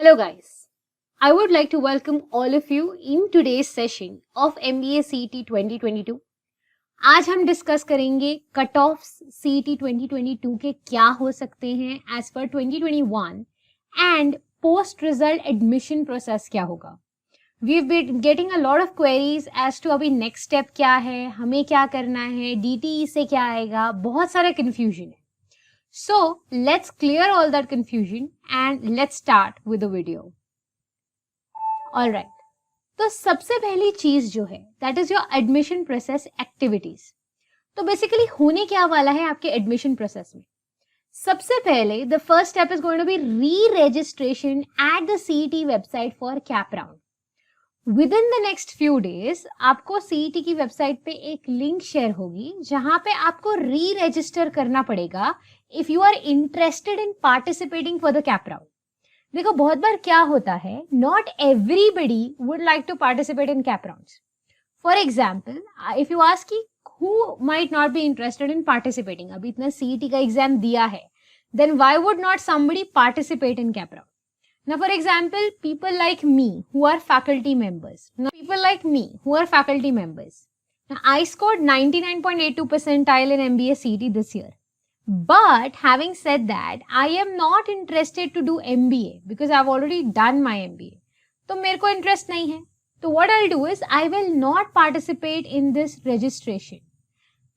Hello guys, I would like to welcome all of you in today's session of MBA CET 2022. आज हम discuss करेंगे cut off CET 2022 के क्या हो सकते हैं एज पर 2021 and post result admission process क्या होगा. We've been getting a lot of queries as to अभी नेक्स्ट स्टेप क्या है, हमें क्या करना है, DTE से क्या आएगा, बहुत सारा confusion है. So let's clear all that confusion and let's start with the video. Alright, तो सबसे पहली चीज जो है that is your admission process activities. तो बेसिकली होने क्या वाला है आपके एडमिशन प्रोसेस में. सबसे पहले the first step is going to be re-registration at the CET website for CAP round. Within the next few days आपको CET की वेबसाइट पे एक लिंक शेयर होगी जहां पे आपको री-रजिस्टर करना पड़ेगा if you are interested in participating for the CAP round. देखो बहुत बार क्या होता है, not everybody would like to participate in CAP rounds. For example, if you ask who might not be interested in participating, अभी इतना CET का exam दिया है, then why would not somebody participate in CAP round? Now, for example, people like me who are faculty members. Now, I scored 99.82 percentile in MBA CET this year. But having said that, I am not interested to do MBA because I've already done my MBA. तो मेरे को interest नहीं है. So what I'll do is I will not participate in this registration.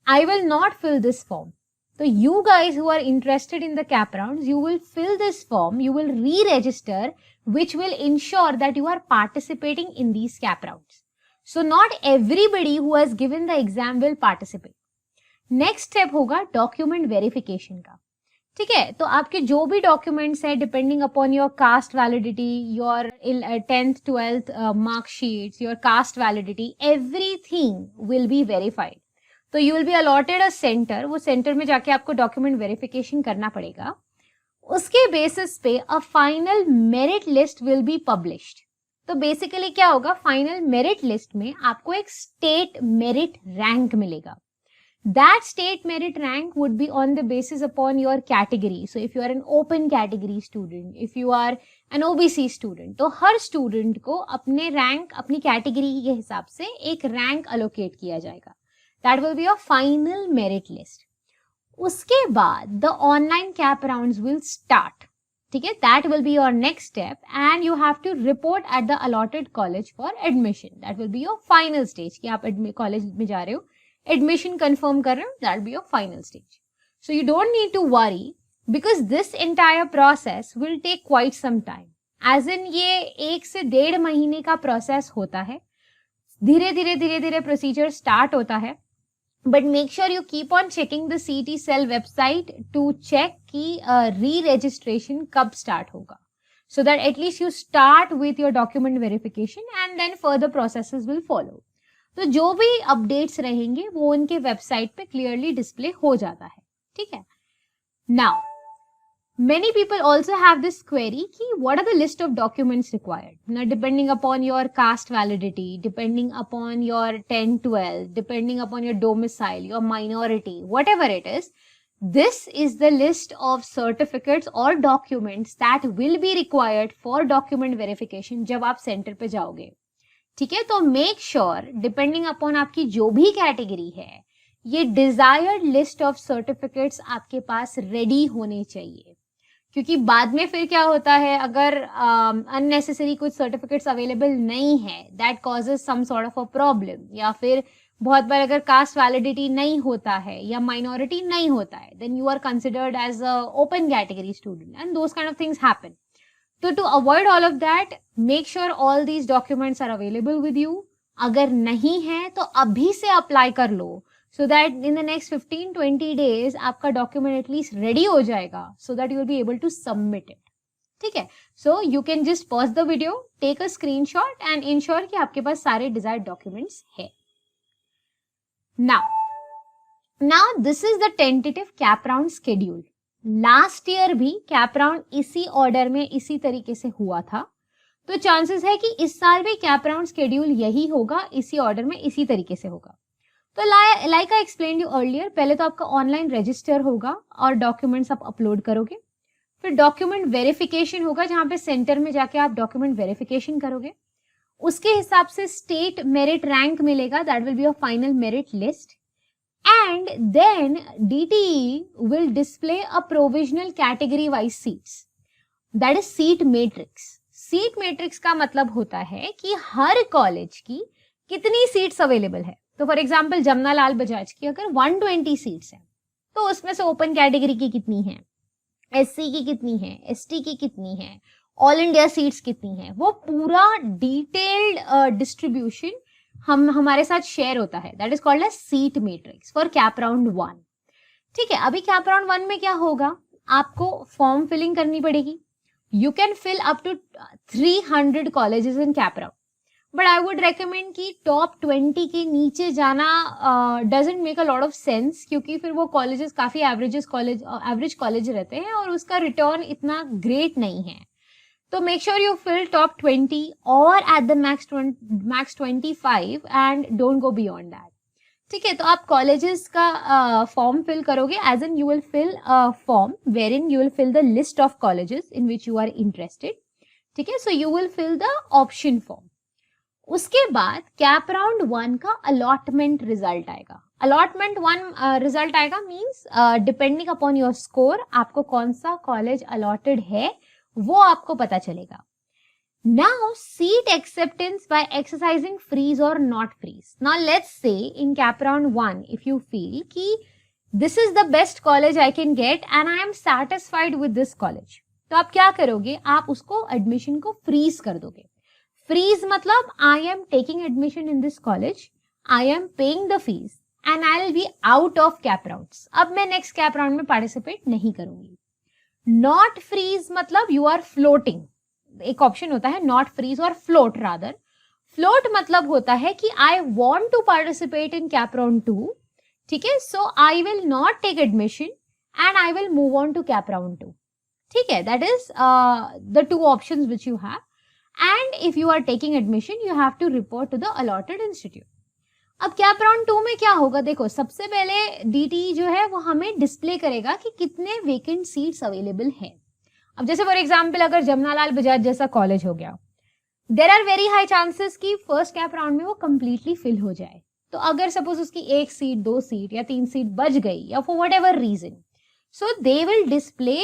I will not fill this form. So you guys who are interested in the CAP rounds, you will fill this form, you will re-register, which will ensure that you are participating in these CAP rounds. So not everybody who has given the exam will participate. Next step होगा document verification का. ठीक है, तो आपके जो भी documents है depending upon your caste validity, your 10th 12th marksheets, your caste validity, everything will be verified. तो you will be allotted a centre, वो सेंटर में जाके आपको डॉक्यूमेंट वेरिफिकेशन करना पड़ेगा. उसके बेसिस पे a final merit list will be published. तो बेसिकली क्या होगा, फाइनल मेरिट लिस्ट में आपको एक स्टेट मेरिट रैंक मिलेगा. That state merit rank would be on the basis upon your category. So if you are an open category student, if you are an OBC student, तो हर student को अपने rank, अपनी category के हिसाब से एक rank allocate किया जाएगा. That will be your final merit list. उसके बाद the online CAP rounds will start. ठीक है, that will be your next step and you have to report at the allotted college for admission. That will be your final stage कि आप college में जा रहे हो, admission confirm कर रहे हो, that will be your final stage. So you don't need to worry because this entire process will take quite some time. As in ये 1 से 1.5 महीने का process होता है. धीरे धीरे procedure start होता है. But make sure you keep on checking the CET cell website to check कि re-registration कब start होगा. So that at least you start with your document verification and then further processes will follow. तो जो भी updates रहेंगे वो उनके website पे क्लियरली डिस्प्ले हो जाता है. ठीक है. Now many people also have this query कि what are the list of documents required. Now depending upon your caste validity, depending upon your 10 12, depending upon your domicile, your minority, whatever it is, this is the list of certificates or documents that will be required for document verification जब आप centre पे जाओगे. ठीक है, तो make sure depending upon आपकी जो भी कैटेगरी है, ये डिजायर्ड लिस्ट ऑफ सर्टिफिकेट्स आपके पास रेडी होने चाहिए. क्योंकि बाद में फिर क्या होता है, अगर अननेसेसरी कुछ सर्टिफिकेट्स अवेलेबल नहीं है, that causes some sort of a problem. या फिर बहुत बार अगर कास्ट वैलिडिटी नहीं होता है या माइनॉरिटी नहीं होता है, then you are considered as a open category student and those kind of things happen. So to avoid all of that, make sure all these documents are available with you. अगर नहीं है तो अभी से apply कर लो so that in the next 15-20 days आपका document at least ready हो जाएगा so that you will be able to submit it. ठीक है, so you can just pause the video, take a screenshot and ensure कि आपके पास सारे desired documents है. Now this is the tentative CAP round schedule. Last year भी cap round इसी order में इसी तरीके से हुआ था, तो चांसेस है कि इस साल भी कैप राउंड शेड्यूल यही होगा, इसी ऑर्डर में इसी तरीके से होगा. तो like I explain you earlier, पहले तो आपका ऑनलाइन रजिस्टर होगा और डॉक्यूमेंट्स आप अपलोड करोगे. फिर डॉक्यूमेंट वेरिफिकेशन होगा, जहां पे सेंटर में जाके आप डॉक्यूमेंट वेरिफिकेशन करोगे, उसके हिसाब से स्टेट मेरिट रैंक मिलेगा, that will be your final merit list, and then DTE will display a provisional category wise seats, that is seat matrix. Seat matrix का मतलब होता है कि हर कॉलेज की कितनी सीट्स अवेलेबल है। तो फॉर एग्जांपल जमुना लाल बजाज की अगर 120 सीट्स हैं, तो उसमें से ओपन कैटेगरी की कितनी है, SC की कितनी है, ST की कितनी है, ऑल इंडिया सीट्स कितनी है, वो पूरा डिटेल्ड डिस्ट्रीब्यूशन हमारे साथ शेयर होता है, that is called as seat matrix for CAP round 1। ठीक है, अभी कैप राउंड 1 में क्या होगा, आपको फॉर्म फिलिंग करनी पड़ेगी। You can fill up to 300 colleges in CAP round, but I would recommend कि टॉप 20 के नीचे जाना doesn't make a lot of sense, क्योंकि फिर वो कॉलेजेस काफी एवरेज कॉलेज रहते हैं और उसका रिटर्न इतना ग्रेट नहीं है। तो make sure you fill top 20 और at the max 25 and don't go beyond that. ठीक है, तो आप कॉलेजेस का फॉर्म फिल करोगे, as in you will fill a form where in you will fill the list of colleges in which you are interested. ठीक है, so you will fill the option form. उसके बाद CAP round 1 का allotment result आएगा। Allotment 1 result आएगा means depending upon your score आपको कौन सा कॉलेज अलॉटेड है वो आपको पता चलेगा। Now seat acceptance by exercising freeze और not freeze. Now let's say in CAP round 1 if you feel कि this is the best college I can get and I am satisfied with this college, तो आप क्या करोगे, आप उसको admission को freeze कर दोगे। फ्रीज मतलब I am taking admission in this college, I am paying the fees and I will be out of CAP rounds, अब मैं नेक्स्ट कैप राउंड में पार्टिसिपेट नहीं करूंगी। नॉट फ्रीज मतलब यू आर फ्लोटिंग, एक ऑप्शन होता है नॉट फ्रीज और फ्लोट रादर। फ्लोट मतलब होता है कि I want to participate in CAP round 2, ठीक है, so I will not take admission and I will move on to CAP round 2। ठीक है, that is the 2 options which you have, and if you are taking admission you have to report to the allotted institute। अब cap round 2 में क्या होगा, देखो सबसे पहले DTE जो है वो हमें डिस्प्ले करेगा कि कितने वेकेंट सीट्स अवेलेबल है। अब जैसे फॉर एग्जांपल अगर जमुना लाल बजाज जैसा कॉलेज हो गया, there are very high chances कि फर्स्ट कैप राउंड में वो कंप्लीटली फिल हो जाए। तो अगर सपोज उसकी 1 सीट 2 सीट या 3 सीट बच गई या for whatever reason, so they will display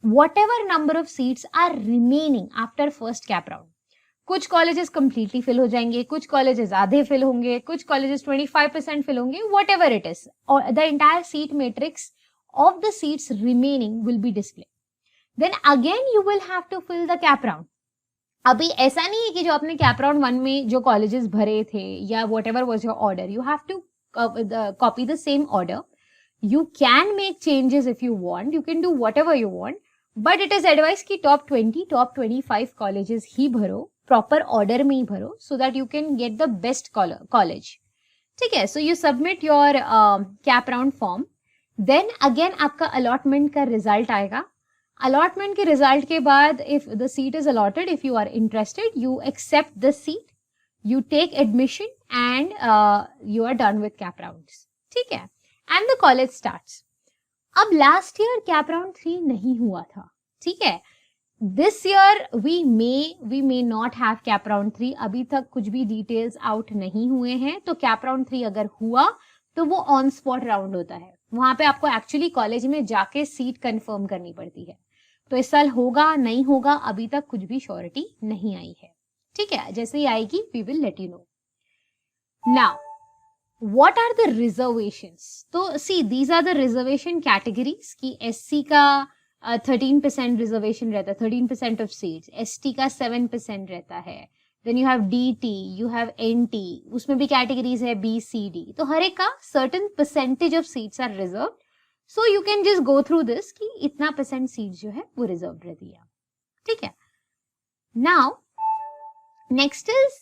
whatever number of seats are remaining after first cap round। कुछ कॉलेजेस कंप्लीटली फिल हो जाएंगे, कुछ कॉलेजेस आधे फिल होंगे, कुछ कॉलेजेस 25% फिल होंगे, whatever it is, or the entire seat matrix of the seats remaining will be displayed। Then again you will have to fill the cap round। अभी ऐसा नहीं है कि जो आपने कैप राउंड 1 में जो कॉलेजेस भरे थे या whatever was your order, you have to copy the same order। You can make changes if you want, you can do whatever you want, but it is advice कि top 20 top 25 colleges ही भरो, proper order में ही भरो, so that you can get the best college. ठीक है, so you submit your CAP round form, then again आपका allotment का रिजल्ट आएगा। अलॉटमेंट के रिजल्ट के बाद if the seat is allotted, if you are interested, you accept the seat, you take admission and you are done with CAP rounds. ठीक है, and the college starts. अब लास्ट ईयर कैप राउंड 3 नहीं हुआ था, ठीक है, this year we may not have CAP round 3, अभी तक कुछ भी डिटेल्स आउट नहीं हुए हैं। तो कैप राउंड 3 अगर हुआ तो वो ऑन स्पॉट राउंड होता है, वहां पे आपको एक्चुअली कॉलेज में जाके सीट कंफर्म करनी पड़ती है। तो इस साल होगा नहीं होगा अभी तक कुछ भी श्योरिटी नहीं आई है। ठीक है, जैसे ही आएगी we will let you know. Now what are the reservations? तो see these are the reservation categories कि SC का 13% रिजर्वेशन रहता है, 13% ऑफ सीट्स, ST का 7% रहता है, then you have DT, you have NT, उसमें भी कैटेगरीज है B C D, तो हर एक का certain percentage of seats are reserved, so you can just go through this कि इतना परसेंट सीट्स जो है वो रिजर्व रहती है। ठीक है, नाउ नेक्स्ट इज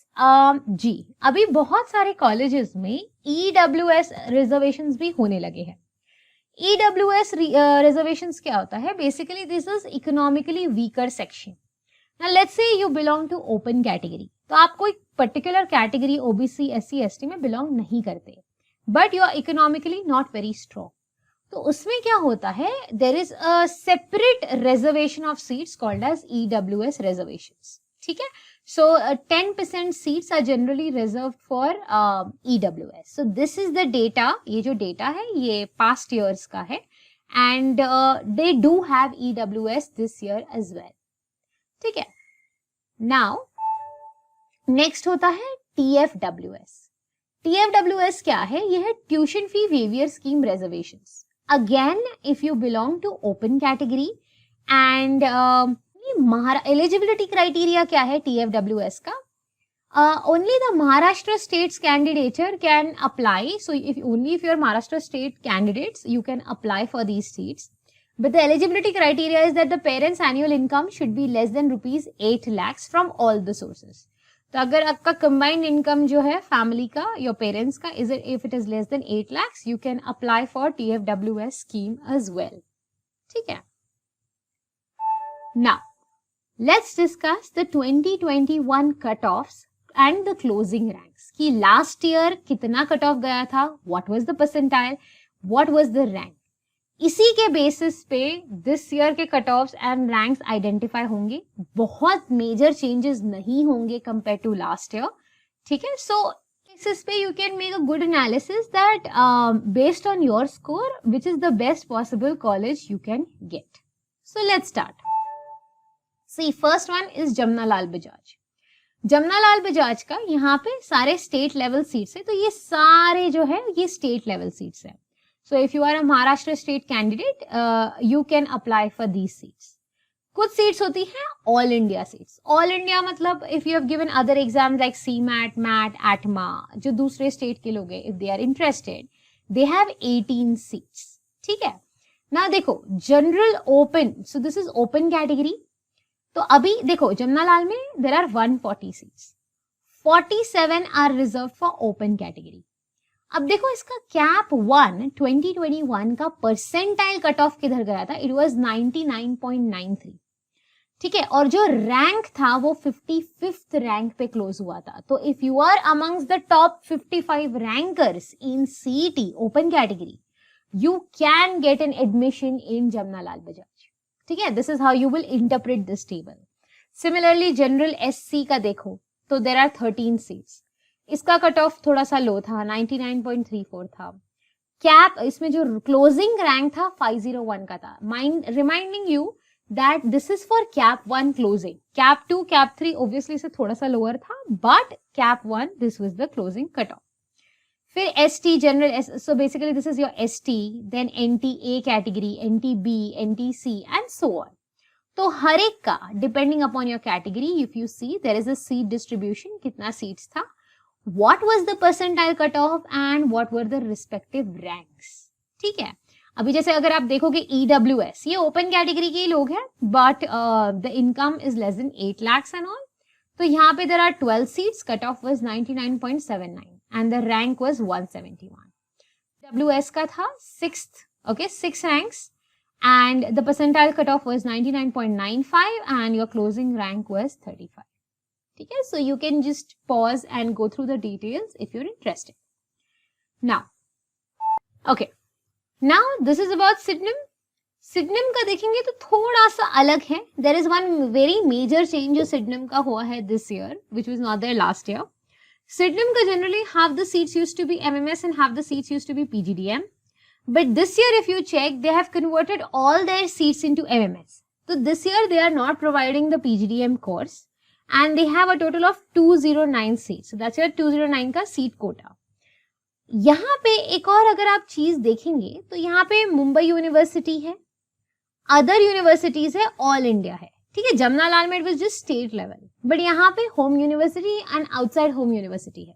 जी, अभी बहुत सारे कॉलेजेस में EWS रिजर्वेशंस भी होने लगे हैं। EWS रिजर्वेशंस क्या होता है, basically this is economically weaker section. Now let's say you belong to open category, तो आप कोई particular category OBC SC ST में बिलोंग नहीं करते, but you are economically not very strong, तो उसमें क्या होता है, there is a separate reservation of seats called as EWS reservations. ठीक है, so 10% seats are generally reserved for EWS. So this is the data. ये जो data है ये past years का है and they do have EWS this year as well. ठीक है, now next होता है TFWS. TFWS क्या है? ये है Tuition Fee Waiver Scheme Reservations. Again, if you belong to open category and eligibility criteria क्या है TFWS का? Only the Maharashtra state's candidature can apply. So only if you're Maharashtra state candidates, you can apply for these seats. But the eligibility criteria is that the parents' annual income should be less than rupees 8 lakhs from all the sources. तो अगर आपका combined income जो है family का, your parents का, if it is less than 8 lakhs, you can apply for TFWS scheme as well. ठीक है? Now, let's discuss the 2021 cutoffs and the closing ranks. कि last year कितना cutoff गया था, what was the percentile, what was the rank. इसी के basis पे this year के cutoffs and ranks identify होंगे. बहुत major changes नहीं होंगे compared to last year. ठीक है, so basis पे you can make a good analysis that based on your score, which is the best possible college you can get. So let's start. See, first one is Jamnalal Bajaj. Jamnalal Bajaj का यहाँ पे सारे state level seats है, तो ये सारे जो है ये state level seats है. So if you are a Maharashtra state candidate, you can apply for these seats. कुछ seats होती हैं all India seats. All India मतलब if you have given other exams like CMAT, MAT, ATMA, जो दूसरे state के लोग हैं, if they are interested, they have 18 seats. ठीक है? Now देखो, general open, so this is open category. तो अभी देखो जमनालाल में there are 140 seats, 47 are reserve for open category. अब देखो इसका कैप 1 2021 का परसेंटाइल कट ऑफ किधर गया था, इट वाज 99.93. ठीक है, और जो रैंक था वो 55th रैंक पे क्लोज हुआ था. तो if you are amongst the top 55 rankers in CET open category, you can get an admission in Jamnalal Bajaj. ठीक है, this is how you will interpret this table. Similarly general SC का देखो तो there are 13 seats. इसका cut off थोड़ा सा लो था, 99.34 था. कैप इसमें जो क्लोजिंग रैंक था 501 का था. Reminding you that this is for cap 1 closing. Cap 2 cap 3 obviously से थोड़ा सा लोअर था, but cap 1 this was the closing cut off. फिर ST general, so basically this is your ST, then NT A category, NT B, NT C and so on. तो हर एक का depending upon your category, if you see there is a seat distribution, कितना seats था, what was the percentile cutoff and what were the respective ranks. ठीक है, अभी जैसे अगर आप देखोगे EWS, ये open category के लोग हैं, but the income is less than 8 lakhs and all. तो यहाँ पे there are 12 seats, cutoff was 99.79. and the rank was 171. WS का था 6th, okay, 6 ranks and the percentile cutoff was 99.95 and your closing rank was 35. Okay, so you can just pause and go through the details if you're interested. Now, okay, now this is about Sydenham. Sydenham का देखेंगे तो थोड़ा सा अलग है. There is one very major change जो Sydenham का हुआ है this year, which was not there last year. Sydenham का generally half the seats used to be MMS and half the seats used to be PGDM. But this year if you check, they have converted all their seats into MMS. So this year they are not providing the PGDM course and they have a total of 209 seats. So that's your 209 का seat quota. यहाँ पे एक और अगर आप चीज देखेंगे तो यहाँ पे मुंबई यूनिवर्सिटी है, अदर यूनिवर्सिटीज है, ऑल इंडिया है. ठीक है, जमनालाल में it was just state level, but यहाँ पे home university and outside home university है.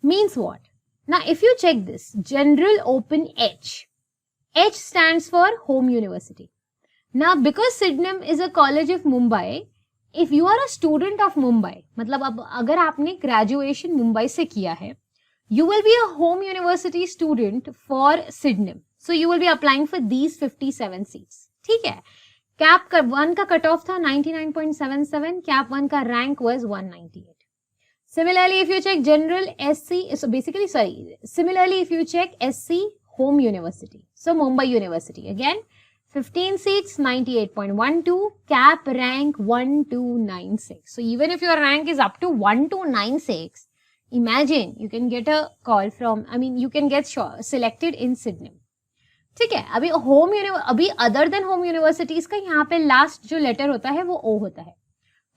Means what? Now if you check this general open H stands for home university. Now because Sydenham is a college of Mumbai, if you are a student of Mumbai, मतलब अब अगर आपने graduation Mumbai से किया है, you will be a home university student for Sydenham. So you will be applying for these 57 seats. ठीक है, cap 1 का कट ऑफ था 99.77, कैप 1 का rank was 198. Similarly, if you check general SC, so basically, sorry, similarly if you check SC home university. So Mumbai University, again, 15 seats, 98.12, cap rank 1296. So even if your rank is up to 1296, imagine you can get a call from, you can get selected in Sydney. ठीक है, अभी other than home universities का यहाँ पे last जो letter होता है वो ओ होता है.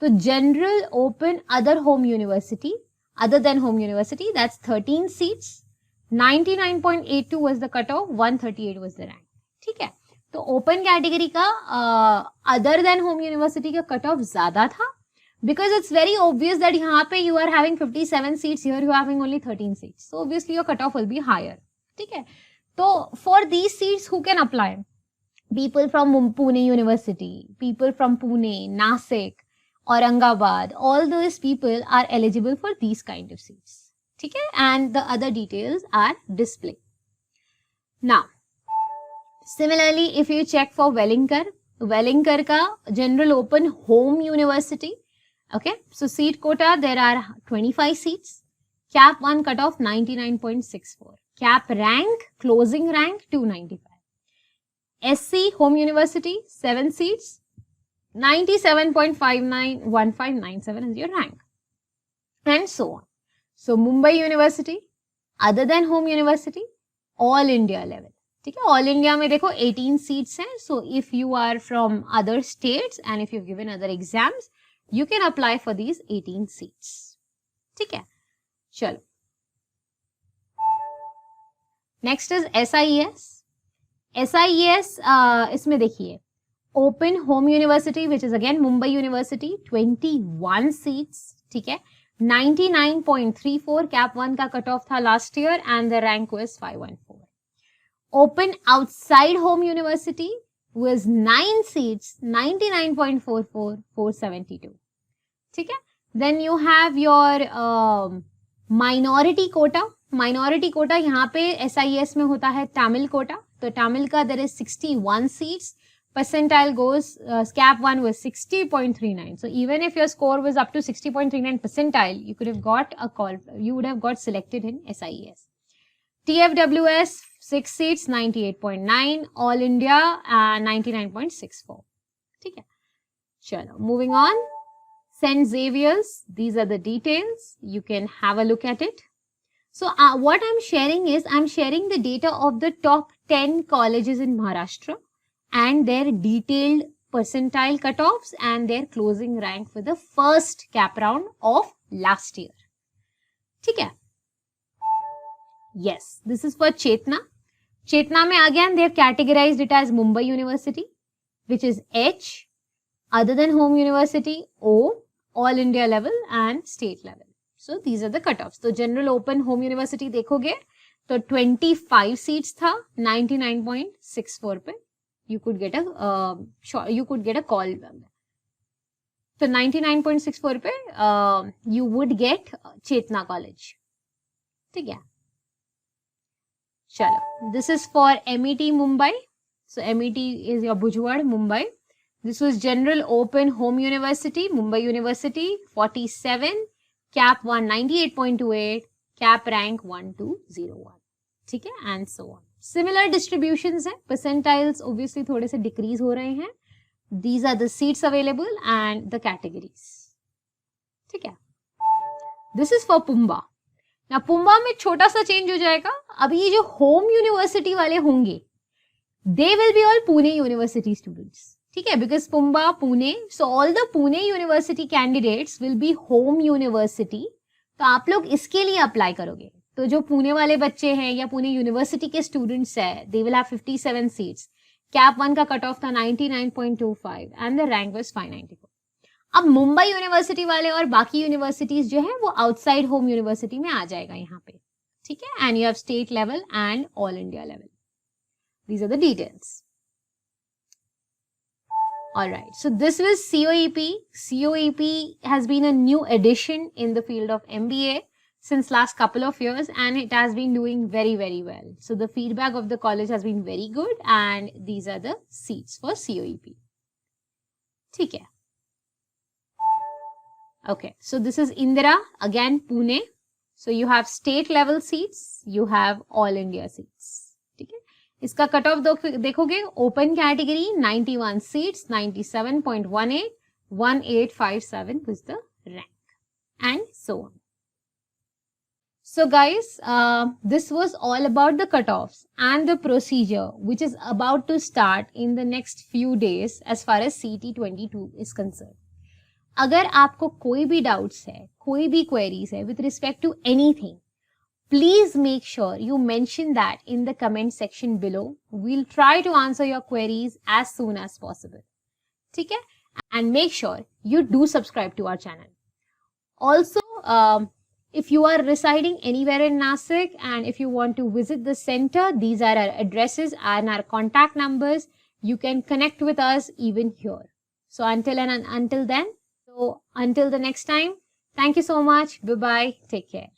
तो general open other home university, other than home university, that's 13 seats, 99.82 was the cut off, 138 was the rank. ठीक है, तो ओपन कैटेगरी का अदर देन होम यूनिवर्सिटी का कट ऑफ ज्यादा था, because it's very obvious that यहाँ पे you are having 57 seats, here you are having only 13 seats, so obviously your cutoff will be higher. ठीक है, तो for these seats who can apply? People from Pune University, people from Pune, Nasik, Aurangabad, all those people are eligible for these kind of seats. ठीक है, and the other details are displayed. Now, similarly, if you check for Wellinger का general open home university, okay, so seat quota, there are 25 seats, cap 1 cutoff 99.64, cap rank, closing rank 295, SC home university 7 seats, 97.591597 is your rank, and so on. So Mumbai University, other than home university, all India level. ठीक है, all India में देखो 18 seats हैं, so if you are from other states and if you given other exams, you can apply for these 18 seats. ठीक है, चलो. Next is SIES. SIES इसमें देखिए, Open Home University, which is again Mumbai University, 21 seats. ठीक है, 99.34, cap 1 का cut off था last year and the rank was 514. Open outside home university was 9 seats, 99.44, 472. ठीक है, then you have your minority quota. Minority quota यहाँ पे SIES में होता है Tamil quota. तो Tamil का there is 61 seats. Percentile goes, cap 1 was 60.39. So even if your score was up to 60.39 percentile, you could have got a call, you would have got selected in SIES. TFWS 6 seats, 98.9, All India 99.64. ठीक है, चलो, moving on. St. Xavier's, these are the details. You can have a look at it. So what I'm sharing is, I'm sharing the data of the top 10 colleges in Maharashtra and their detailed percentile cutoffs and their closing rank for the first cap round of last year. ठीक है? Yes, this is for Chetna. Chetna mein again they have categorized it as Mumbai University, which is H, other than home university O, all India level and state level. So these are the cutoffs. So general open home university देखोगे तो 25 seats था, 99.64 पे you could get a call. So 99.64 पे you would get Chetna College. ठीक है, चलो, this is for MET Mumbai. So MET is your Bhujwad Mumbai. This was general open home university, Mumbai University, 47, cap 1 98.28, cap rank 1201. ठीक है, and so on. Similar distributions है, percentiles obviously थोड़े से decrease हो रहे हैं. These are the seats available and the categories. ठीक है, this is for Pumba. Now Pumba में छोटा सा change हो जाएगा. अभी ये जो home university वाले होंगे, they will be all Pune University students. ठीक है, because Pumba, Pune, so all the Pune University candidates will be home university. तो आप लोग इसके लिए अप्लाई करोगे. तो जो पुणे वाले बच्चे हैं या पुणे यूनिवर्सिटी के स्टूडेंट्स है, they will have 57 seats. Cap 1 का कट ऑफ था 99.25 and the rank was 594. अब मुंबई यूनिवर्सिटी वाले और बाकी यूनिवर्सिटीज जो है वो आउटसाइड होम यूनिवर्सिटी में आ जाएगा यहाँ पे. ठीक है, and you have state level and all India level. These are the details. Alright, so this was COEP. COEP has been a new addition in the field of MBA since last couple of years and it has been doing very, very well. So the feedback of the college has been very good and these are the seats for COEP. ठीक है. Okay, so this is Indira, again Pune. So you have state level seats, you have all India seats. ठीक है. इसका cut of देखोगे, open category 91 seats, 97.18, 1857 was the rank, and so on. So guys, this was all about the cutoffs and the procedure which is about to start in the next few days as far as CT22 is concerned. अगर आपको कोई भी doubts है, कोई भी queries है with respect to anything, please make sure you mention that in the comment section below. We'll try to answer your queries as soon as possible. ठीक है? And make sure you do subscribe to our channel. Also, if you are residing anywhere in Nasik and if you want to visit the center, these are our addresses and our contact numbers. You can connect with us even here. So until the next time, thank you so much. Bye-bye. Take care.